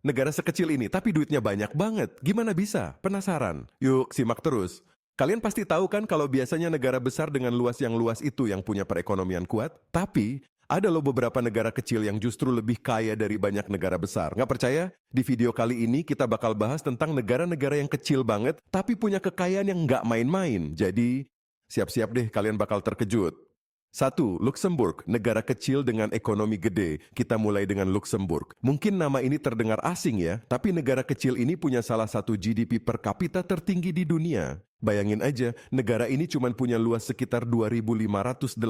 Negara sekecil ini tapi duitnya banyak banget. Gimana bisa? Penasaran? Yuk simak terus. Kalian pasti tahu kan kalau biasanya negara besar dengan luas yang luas itu yang punya perekonomian kuat? Tapi ada loh beberapa negara kecil yang justru lebih kaya dari banyak negara besar. Nggak percaya? Di video kali ini kita bakal bahas tentang negara-negara yang kecil banget tapi punya kekayaan yang nggak main-main. Jadi siap-siap deh kalian bakal terkejut. 1. Luxembourg, negara kecil dengan ekonomi gede. Kita mulai dengan Luxembourg. Mungkin nama ini terdengar asing ya, tapi negara kecil ini punya salah satu GDP per kapita tertinggi di dunia. Bayangin aja, negara ini cuma punya luas sekitar 2.586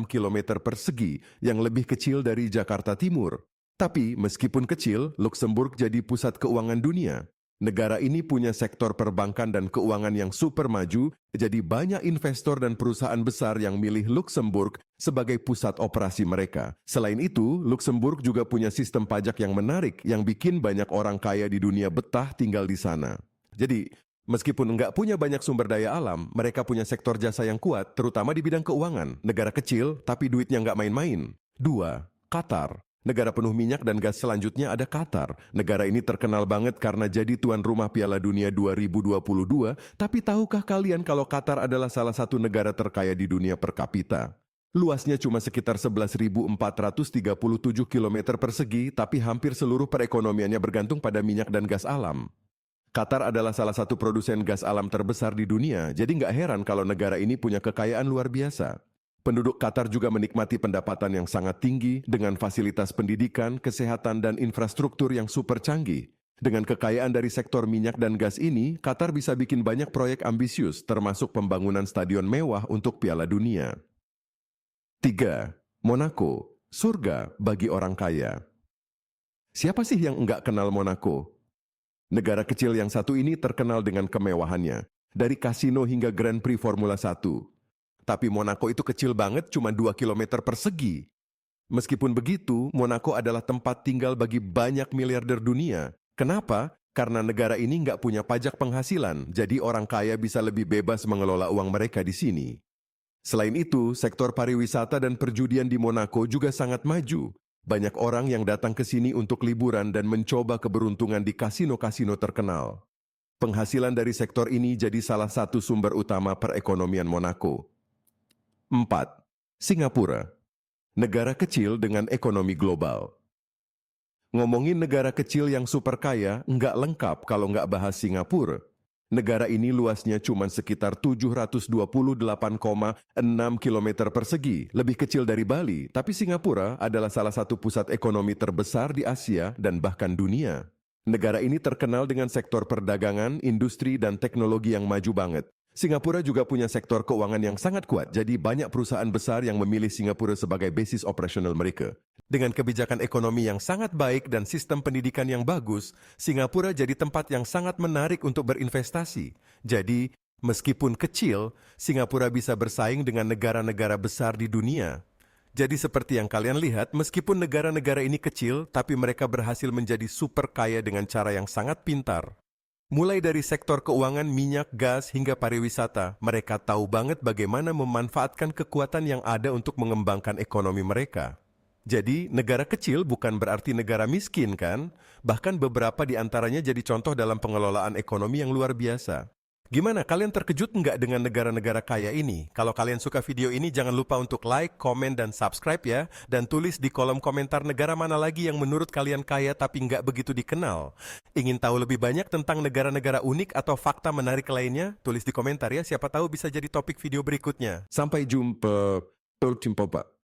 km persegi, yang lebih kecil dari Jakarta Timur. Tapi meskipun kecil, Luxembourg jadi pusat keuangan dunia. Negara ini punya sektor perbankan dan keuangan yang super maju, jadi banyak investor dan perusahaan besar yang milih Luxembourg sebagai pusat operasi mereka. Selain itu, Luxembourg juga punya sistem pajak yang menarik yang bikin banyak orang kaya di dunia betah tinggal di sana. Jadi, meskipun nggak punya banyak sumber daya alam, mereka punya sektor jasa yang kuat, terutama di bidang keuangan. Negara kecil, tapi duitnya nggak main-main. 2. Qatar. Negara penuh minyak dan gas selanjutnya ada Qatar. Negara ini terkenal banget karena jadi tuan rumah Piala Dunia 2022, tapi tahukah kalian kalau Qatar adalah salah satu negara terkaya di dunia per kapita? Luasnya cuma sekitar 11.437 km persegi, tapi hampir seluruh perekonomiannya bergantung pada minyak dan gas alam. Qatar adalah salah satu produsen gas alam terbesar di dunia, jadi nggak heran kalau negara ini punya kekayaan luar biasa. Penduduk Qatar juga menikmati pendapatan yang sangat tinggi dengan fasilitas pendidikan, kesehatan, dan infrastruktur yang super canggih. Dengan kekayaan dari sektor minyak dan gas ini, Qatar bisa bikin banyak proyek ambisius, termasuk pembangunan stadion mewah untuk Piala Dunia. 3. Monaco, surga bagi orang kaya. Siapa sih yang nggak kenal Monaco? Negara kecil yang satu ini terkenal dengan kemewahannya, dari kasino hingga Grand Prix Formula 1. Tapi Monaco itu kecil banget, cuma 2 km persegi. Meskipun begitu, Monaco adalah tempat tinggal bagi banyak miliarder dunia. Kenapa? Karena negara ini nggak punya pajak penghasilan, jadi orang kaya bisa lebih bebas mengelola uang mereka di sini. Selain itu, sektor pariwisata dan perjudian di Monaco juga sangat maju. Banyak orang yang datang ke sini untuk liburan dan mencoba keberuntungan di kasino-kasino terkenal. Penghasilan dari sektor ini jadi salah satu sumber utama perekonomian Monaco. 4. Singapura, negara kecil dengan ekonomi global. Ngomongin negara kecil yang super kaya, nggak lengkap kalau nggak bahas Singapura. Negara ini luasnya cuma sekitar 728,6 km persegi, lebih kecil dari Bali, tapi Singapura adalah salah satu pusat ekonomi terbesar di Asia dan bahkan dunia. Negara ini terkenal dengan sektor perdagangan, industri, dan teknologi yang maju banget. Singapura juga punya sektor keuangan yang sangat kuat, jadi banyak perusahaan besar yang memilih Singapura sebagai basis operasional mereka. Dengan kebijakan ekonomi yang sangat baik dan sistem pendidikan yang bagus, Singapura jadi tempat yang sangat menarik untuk berinvestasi. Jadi, meskipun kecil, Singapura bisa bersaing dengan negara-negara besar di dunia. Jadi seperti yang kalian lihat, meskipun negara-negara ini kecil, tapi mereka berhasil menjadi super kaya dengan cara yang sangat pintar. Mulai dari sektor keuangan, minyak, gas, hingga pariwisata, mereka tahu banget bagaimana memanfaatkan kekuatan yang ada untuk mengembangkan ekonomi mereka. Jadi, negara kecil bukan berarti negara miskin kan? Bahkan beberapa di antaranya jadi contoh dalam pengelolaan ekonomi yang luar biasa. Gimana, kalian terkejut nggak dengan negara-negara kaya ini? Kalau kalian suka video ini, jangan lupa untuk like, komen, dan subscribe ya. Dan tulis di kolom komentar negara mana lagi yang menurut kalian kaya tapi nggak begitu dikenal. Ingin tahu lebih banyak tentang negara-negara unik atau fakta menarik lainnya? Tulis di komentar ya, siapa tahu bisa jadi topik video berikutnya. Sampai jumpa. Pak.